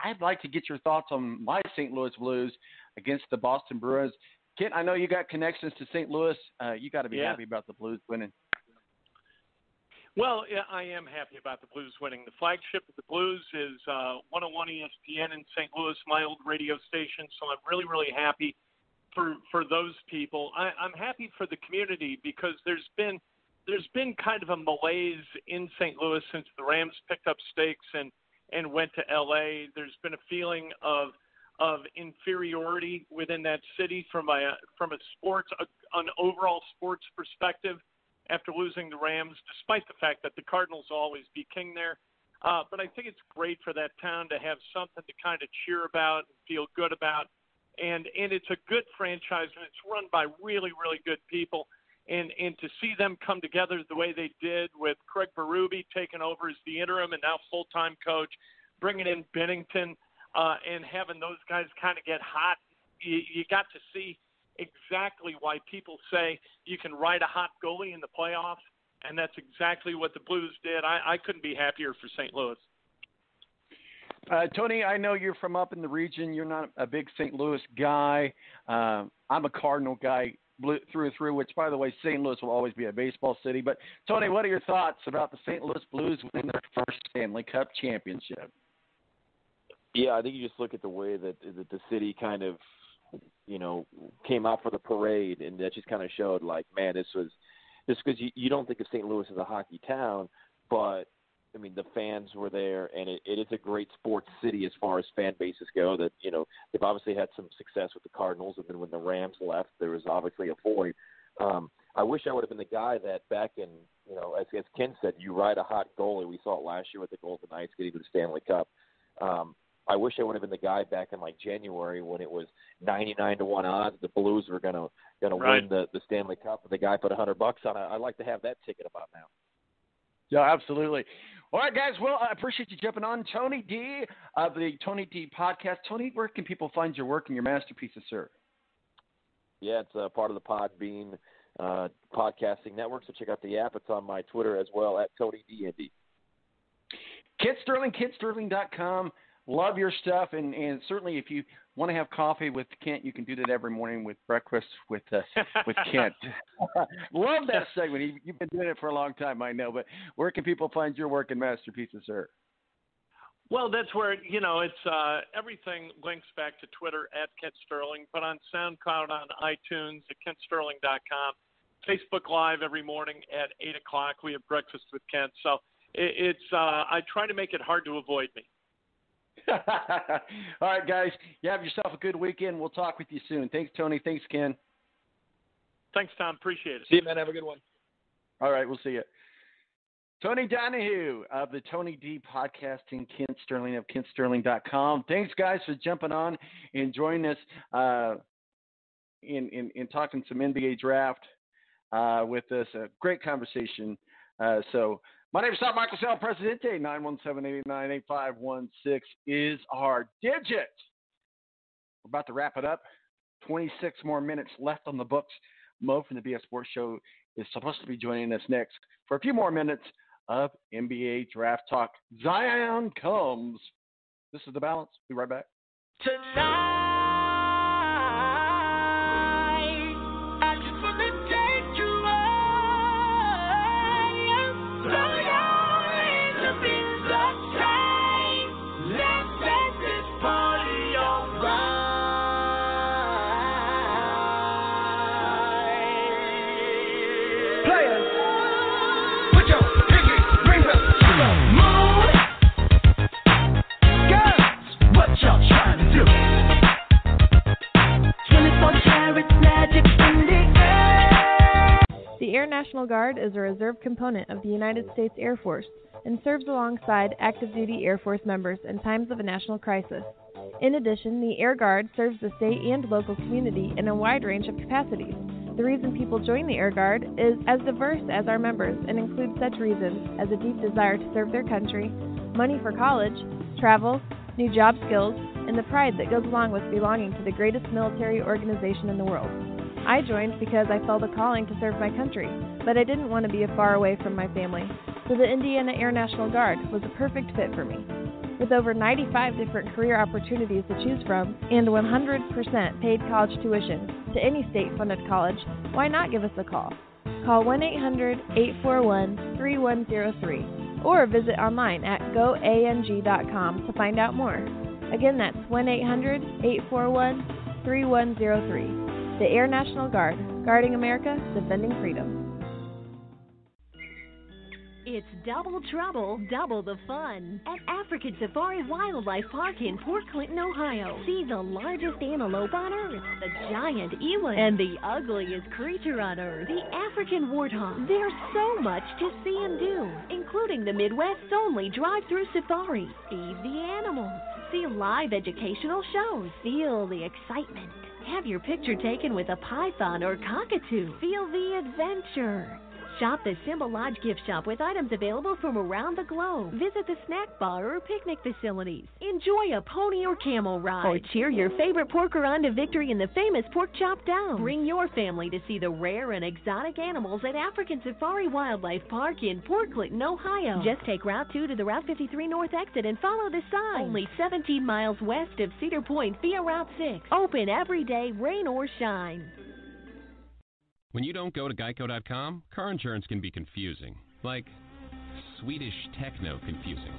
I'd like to get your thoughts on my St. Louis Blues against the Boston Bruins. Kent, I know you got connections to St. Louis. You got to be happy about the Blues winning. Well, yeah, I am happy about the Blues winning. The flagship of the Blues is 101 ESPN in St. Louis, my old radio station, so I'm really, really happy for those people. I'm happy for the community because there's been kind of a malaise in St. Louis since the Rams picked up stakes and went to L.A. There's been a feeling of inferiority within that city from an overall sports perspective after losing the Rams, despite the fact that the Cardinals will always be king there. But I think it's great for that town to have something to kind of cheer about and feel good about. And it's a good franchise, and it's run by really, really good people. And to see them come together the way they did with Craig Berube taking over as the interim and now full-time coach, bringing in Bennington, and having those guys kind of get hot, you got to see exactly why people say you can ride a hot goalie in the playoffs, and that's exactly what the Blues did. I couldn't be happier for St. Louis. Tony, I know you're from up in the region. You're not a big St. Louis guy. I'm a Cardinal guy through and through, which, by the way, St. Louis will always be a baseball city. But, Tony, what are your thoughts about the St. Louis Blues winning their first Stanley Cup championship? Yeah, I think you just look at the way that the city kind of, came out for the parade, and that just kind of showed, like, man, this was just because you don't think of St. Louis as a hockey town, but, I mean, the fans were there, and it is a great sports city as far as fan bases go. That, they've obviously had some success with the Cardinals, and then when the Rams left, there was obviously a void. I wish I would have been the guy that back in, as Ken said, you ride a hot goalie. We saw it last year with the Golden Knights getting to the Stanley Cup. I wish I would have been the guy back in like January when it was 99-1 odds the Blues were gonna win the Stanley Cup, and the guy put $100 on it. I'd like to have that ticket about now. Yeah, absolutely. All right, guys. Well, I appreciate you jumping on. Tony D of the Tony D podcast. Tony, where can people find your work and your masterpieces, sir? Yeah, it's part of the Podbean podcasting network, so check out the app. It's on my Twitter as well, at Tony D Indy. Kent Sterling, KentSterling.com. Love your stuff, and certainly if you want to have coffee with Kent, you can do that every morning with breakfast with Kent. Love that segment. You've been doing it for a long time, I know, but where can people find your work and masterpieces, sir? Well, that's where, it's everything links back to Twitter at Kent Sterling, but on SoundCloud, on iTunes, at KentSterling.com, Facebook Live every morning at 8 o'clock. We have breakfast with Kent. So it's I try to make it hard to avoid me. All right, guys. You have yourself a good weekend. We'll talk with you soon. Thanks, Tony. Thanks, Ken. Thanks, Tom. Appreciate it. See you, man. Have a good one. All right, we'll see you. Tony Donahue of the Tony D Podcasting, Kent Sterling of KentSterling.com. Thanks, guys, for jumping on and joining us in talking some NBA draft with us. A great conversation. My name is Tom Marquis, Presidente. 917-889-8516 is our digit. We're about to wrap it up. 26 more minutes left on the books. Mo from the BS Sports Show is supposed to be joining us next for a few more minutes of NBA draft talk. Zion comes. This is The Balance. Be right back. Tonight. The Air National Guard is a reserve component of the United States Air Force and serves alongside active-duty Air Force members in times of a national crisis. In addition, the Air Guard serves the state and local community in a wide range of capacities. The reason people join the Air Guard is as diverse as our members and includes such reasons as a deep desire to serve their country, money for college, travel, new job skills, and the pride that goes along with belonging to the greatest military organization in the world. I joined because I felt a calling to serve my country, but I didn't want to be far away from my family, so the Indiana Air National Guard was a perfect fit for me. With over 95 different career opportunities to choose from and 100% paid college tuition to any state-funded college, why not give us a call? Call 1-800-841-3103 or visit online at goang.com to find out more. Again, that's 1-800-841-3103. The Air National Guard, guarding America, defending freedom. It's double trouble, double the fun at African Safari Wildlife Park in Port Clinton, Ohio. See the largest antelope on Earth, the giant eland, and the ugliest creature on Earth, the African warthog. There's so much to see and do, including the Midwest's only drive-through safari. Feed the animals, see live educational shows, feel the excitement. Have your picture taken with a python or cockatoo. Feel the adventure. Shop the Simba Lodge gift shop with items available from around the globe. Visit the snack bar or picnic facilities. Enjoy a pony or camel ride. Or cheer your favorite porker on to victory in the famous Pork Chop Down. Bring your family to see the rare and exotic animals at African Safari Wildlife Park in Port Clinton, Ohio. Just take Route 2 to the Route 53 North exit and follow the sign. Only 17 miles west of Cedar Point via Route 6. Open every day, rain or shine. When you don't go to Geico.com, car insurance can be confusing. Like Swedish techno confusing.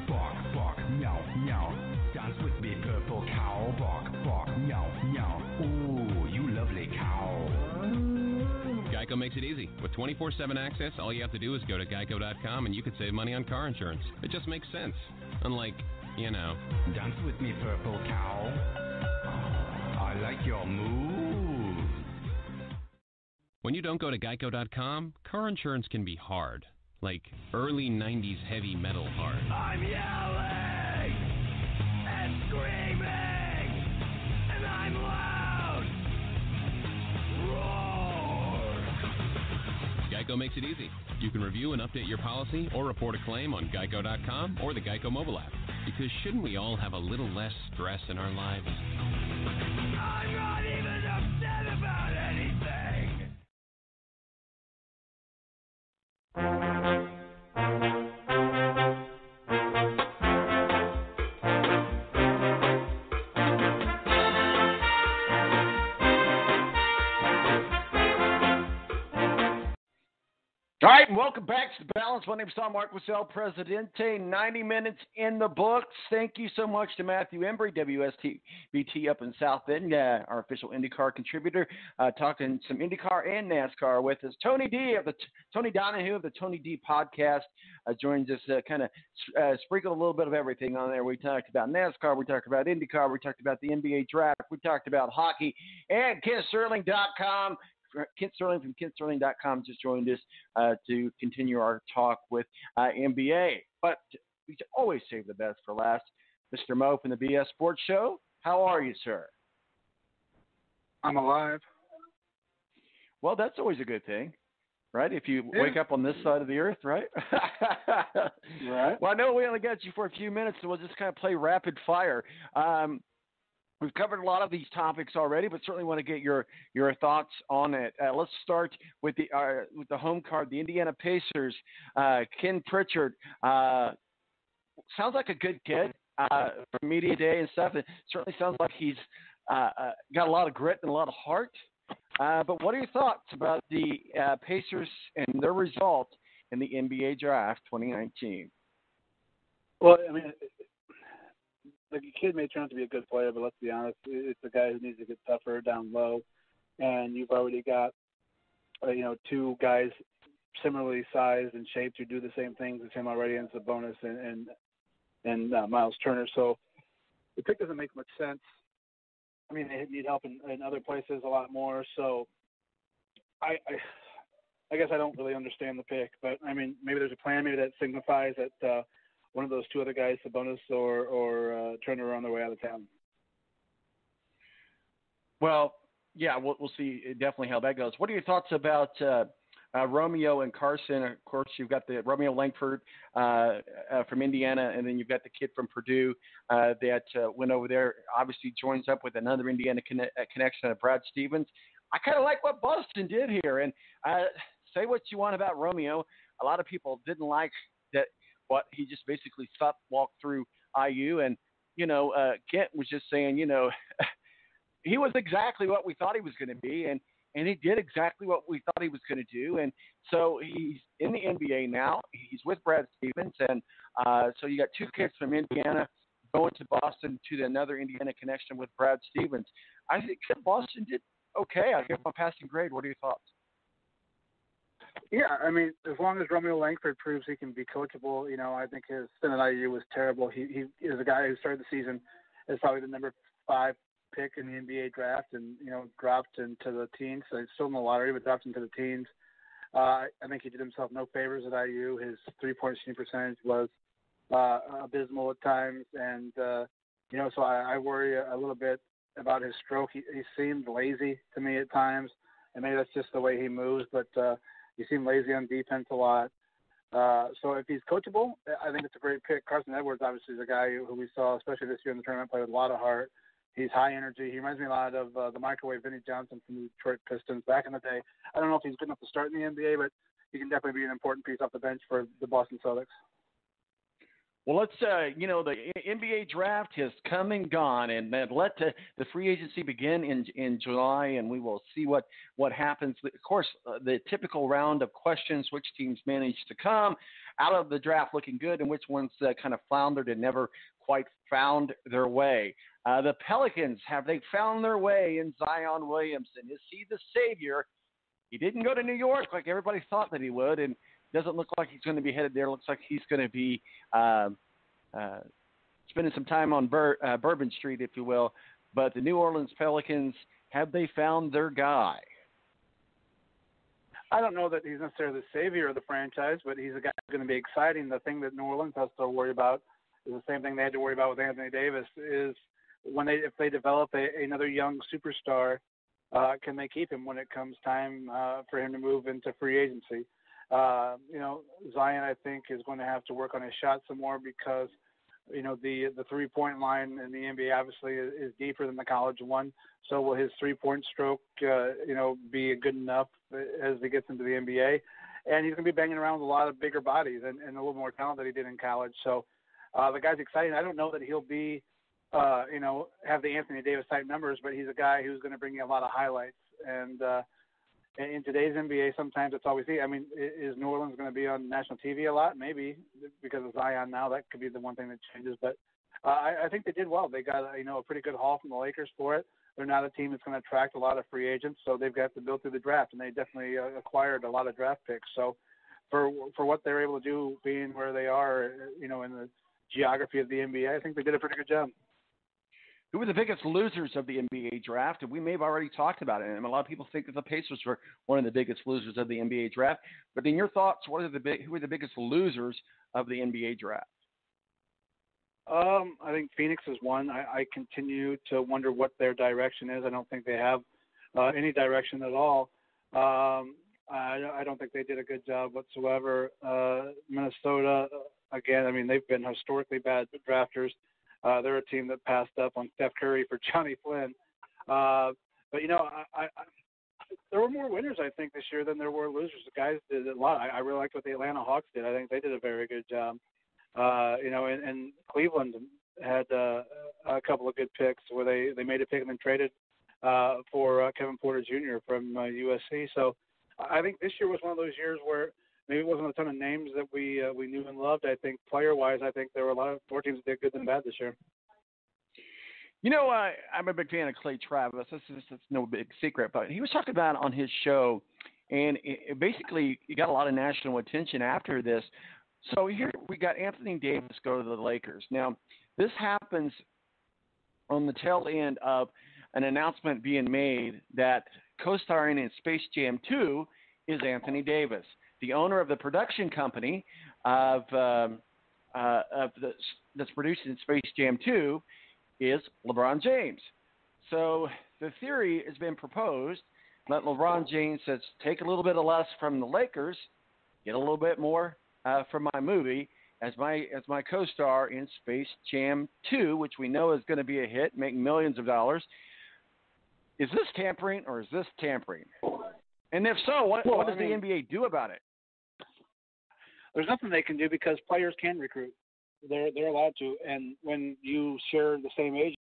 Bark, bark, meow, meow. Dance with me, purple cow. Bark, bark, meow, meow. Ooh, you lovely cow. Geico makes it easy. With 24/7 access, all you have to do is go to Geico.com and you could save money on car insurance. It just makes sense. Unlike, Dance with me, purple cow. I like your moves. When you don't go to Geico.com, car insurance can be hard. Like early 90s heavy metal hard. I'm yelling and screaming and I'm loud. Roar. Geico makes it easy. You can review and update your policy or report a claim on Geico.com or the Geico mobile app. Because shouldn't we all have a little less stress in our lives? I'm not even upset about anything. All right, and welcome back to The Balance. My name is Marquis, Presidente. 90 minutes in the books. Thank you so much to Matthew Embry, WSBT up in South Bend, our official IndyCar contributor, talking some IndyCar and NASCAR with us. Tony Donahue of the Tony D podcast joins us, kind of sprinkled a little bit of everything on there. We talked about NASCAR, we talked about IndyCar, we talked about the NBA draft, we talked about hockey, and KentSterling.com. Kent Sterling from KentSterling.com just joined us to continue our talk with NBA. But we always save the best for last. Mr. Mo from the BS Sports Show, how are you, sir? I'm alive. Well, that's always a good thing, right? If you wake up on this side of the earth, right? Right. Well, I know we only got you for a few minutes, so we'll just kind of play rapid fire. We've covered a lot of these topics already, but certainly want to get your thoughts on it. Let's start with the home card, the Indiana Pacers. Ken Pritchard sounds like a good kid from media day and stuff. It certainly sounds like he's got a lot of grit and a lot of heart. But what are your thoughts about the Pacers and their result in the NBA draft 2019? Well, I mean, the kid may turn out to be a good player, but let's be honest, it's a guy who needs to get tougher down low. And you've already got, two guys similarly sized and shaped who do the same things as him already, and Sabonis and Miles Turner. So the pick doesn't make much sense. I mean, they need help in other places a lot more. So I guess I don't really understand the pick, but I mean, maybe there's a plan. Maybe that signifies that one of those two other guys, Sabonis or Turner, are on their way out of town. Well, yeah, we'll see definitely how that goes. What are your thoughts about Romeo and Carson? Of course, you've got the Romeo Langford from Indiana, and then you've got the kid from Purdue that went over there. Obviously, joins up with another Indiana connection, Brad Stevens. I kind of like what Boston did here, and say what you want about Romeo. A lot of people didn't like that. What he just basically walked through IU. And, Kent was just saying, he was exactly what we thought he was going to be. And he did exactly what we thought he was going to do. And so he's in the NBA now. He's with Brad Stevens. And so you got two kids from Indiana going to Boston to another Indiana connection with Brad Stevens. I think Boston did okay. I give him a passing grade. What are your thoughts? Yeah, I mean, as long as Romeo Langford proves he can be coachable, I think his stint at IU was terrible. He is a guy who started the season as probably the number 5 pick in the NBA draft and, dropped into the teens. So he's still in the lottery, but dropped into the teens. I think he did himself no favors at IU. His three-point shooting percentage was abysmal at times. And, so I worry a little bit about his stroke. He seemed lazy to me at times, and maybe that's just the way he moves, but he seemed lazy on defense a lot. So if he's coachable, I think it's a great pick. Carson Edwards obviously is a guy who we saw, especially this year in the tournament, play with a lot of heart. He's high energy. He reminds me a lot of the microwave Vinnie Johnson from the Detroit Pistons back in the day. I don't know if he's good enough to start in the NBA, but he can definitely be an important piece off the bench for the Boston Celtics. Well, let's, the NBA draft has come and gone, and let the free agency begin in July, and we will see what happens. Of course, the typical round of questions, which teams managed to come out of the draft looking good and which ones kind of floundered and never quite found their way. The Pelicans, have they found their way in Zion Williamson? Is he the savior? He didn't go to New York like everybody thought that he would, and doesn't look like he's going to be headed there. Looks like he's going to be spending some time on Bourbon Street, if you will. But the New Orleans Pelicans, have they found their guy? I don't know that he's necessarily the savior of the franchise, but he's a guy who's going to be exciting. The thing that New Orleans has to worry about is the same thing they had to worry about with Anthony Davis, is if they develop another young superstar, can they keep him when it comes time for him to move into free agency? Zion, I think, is going to have to work on his shot some more because, the three-point line in the NBA obviously is deeper than the college one. So will his three-point stroke, be good enough as he gets into the NBA? And he's going to be banging around with a lot of bigger bodies and a little more talent than he did in college. So the guy's exciting. I don't know that he'll be, have the Anthony Davis type numbers, but he's a guy who's going to bring you a lot of highlights. And in today's NBA, sometimes that's all we see. I mean, is New Orleans going to be on national TV a lot? Maybe, because of Zion now. That could be the one thing that changes. But I think they did well. They got a pretty good haul from the Lakers for it. They're not a team that's going to attract a lot of free agents, so they've got to build through the draft, and they definitely acquired a lot of draft picks. So for what they're able to do, being where they are, in the geography of the NBA, I think they did a pretty good job. Who were the biggest losers of the NBA draft? And we may have already talked about it. And a lot of people think that the Pacers were one of the biggest losers of the NBA draft. But in your thoughts, who are the biggest losers of the NBA draft? I think Phoenix is one. I continue to wonder what their direction is. I don't think they have any direction at all. I don't think they did a good job whatsoever. Minnesota, again, I mean, they've been historically bad drafters. They're a team that passed up on Steph Curry for Johnny Flynn. But, there were more winners, I think, this year than there were losers. The guys did a lot. I really liked what the Atlanta Hawks did. I think they did a very good job. And Cleveland had a couple of good picks where they made a pick and then traded for Kevin Porter Jr. from USC. So I think this year was one of those years where maybe it wasn't a ton of names that we knew and loved. I think player-wise, I think there were a lot of more teams that did good than bad this year. I'm a big fan of Clay Travis. This is no big secret, but he was talking about on his show, and basically he got a lot of national attention after this. So here we got Anthony Davis go to the Lakers. Now, this happens on the tail end of an announcement being made that co-starring in Space Jam 2 is Anthony Davis. The owner of the production company that's producing Space Jam 2 is LeBron James. So the theory has been proposed that LeBron James says, take a little bit of less from the Lakers, get a little bit more from my movie as my co-star in Space Jam 2, which we know is going to be a hit, making millions of dollars. Is this tampering or is this tampering? And if so, what does the NBA do about it? There's nothing they can do because players can recruit. they're allowed to. And when you share the same age